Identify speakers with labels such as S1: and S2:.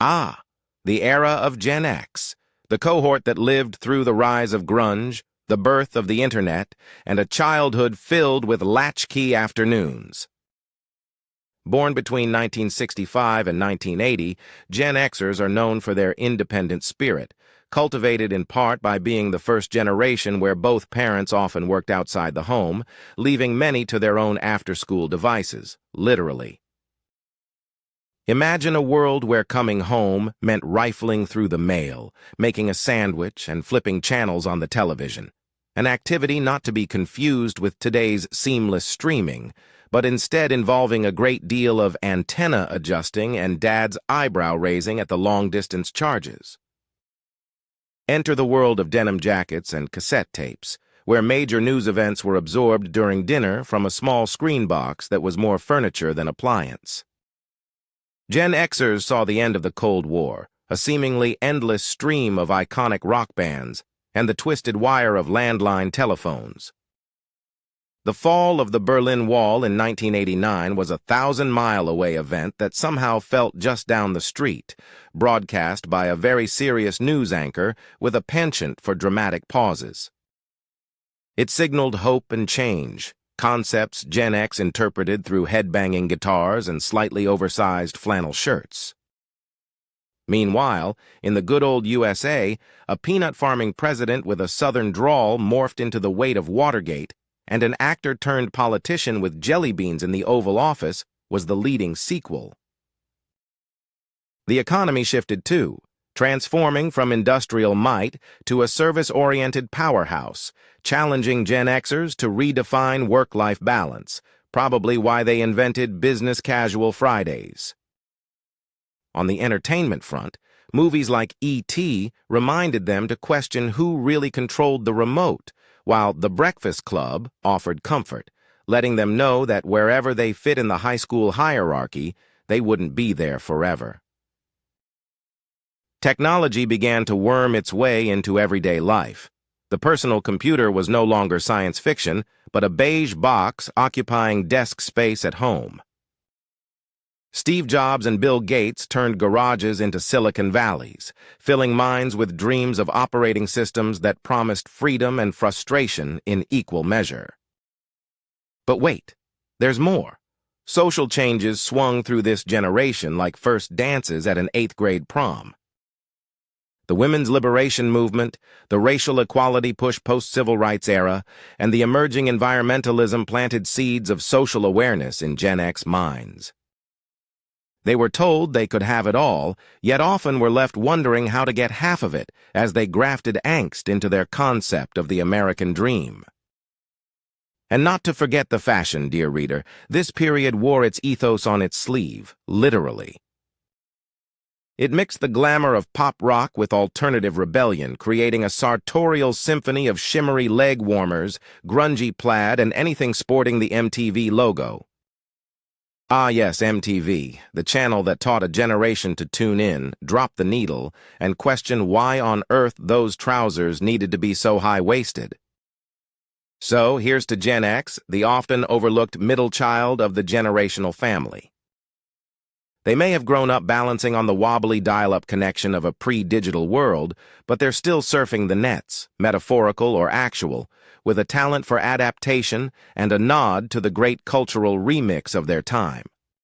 S1: Ah, the era of Gen X, the cohort that lived through the rise of grunge, the birth of the internet, and a childhood filled with latchkey afternoons. Born between 1965 and 1980, Gen Xers are known for their independent spirit, cultivated in part by being the first generation where both parents often worked outside the home, leaving many to their own after-school devices, literally. Imagine a world where coming home meant rifling through the mail, making a sandwich, and flipping channels on the television. An activity not to be confused with today's seamless streaming, but instead involving a great deal of antenna adjusting and dad's eyebrow raising at the long-distance charges. Enter the world of denim jackets and cassette tapes, where major news events were absorbed during dinner from a small screen box that was more furniture than appliance. Gen Xers saw the end of the Cold War, a seemingly endless stream of iconic rock bands, and the twisted wire of landline telephones. The fall of the Berlin Wall in 1989 was a 1,000-mile-away event that somehow felt just down the street, broadcast by a very serious news anchor with a penchant for dramatic pauses. It signaled hope and change, concepts Gen X interpreted through head-banging guitars and slightly oversized flannel shirts. Meanwhile, in the good old USA, a peanut-farming president with a southern drawl morphed into the weight of Watergate, and an actor-turned-politician with jelly beans in the Oval Office was the leading sequel. The economy shifted too, transforming from industrial might to a service-oriented powerhouse, challenging Gen Xers to redefine work-life balance, probably why they invented business casual Fridays. On the entertainment front, movies like E.T. reminded them to question who really controlled the remote, while The Breakfast Club offered comfort, letting them know that wherever they fit in the high school hierarchy, they wouldn't be there forever. Technology began to worm its way into everyday life. The personal computer was no longer science fiction, but a beige box occupying desk space at home. Steve Jobs and Bill Gates turned garages into Silicon Valleys, filling minds with dreams of operating systems that promised freedom and frustration in equal measure. But wait, there's more. Social changes swung through this generation like first dances at an 8th-grade prom. The women's liberation movement, the racial equality push post-civil rights era, and the emerging environmentalism planted seeds of social awareness in Gen X minds. They were told they could have it all, yet often were left wondering how to get half of it as they grafted angst into their concept of the American dream. And not to forget the fashion, dear reader, this period wore its ethos on its sleeve, literally. It mixed the glamour of pop rock with alternative rebellion, creating a sartorial symphony of shimmery leg warmers, grungy plaid, and anything sporting the MTV logo. Ah yes, MTV, the channel that taught a generation to tune in, drop the needle, and question why on earth those trousers needed to be so high-waisted. So here's to Gen X, the often overlooked middle child of the generational family. They may have grown up balancing on the wobbly dial-up connection of a pre-digital world, but they're still surfing the nets, metaphorical or actual, with a talent for adaptation and a nod to the great cultural remix of their time.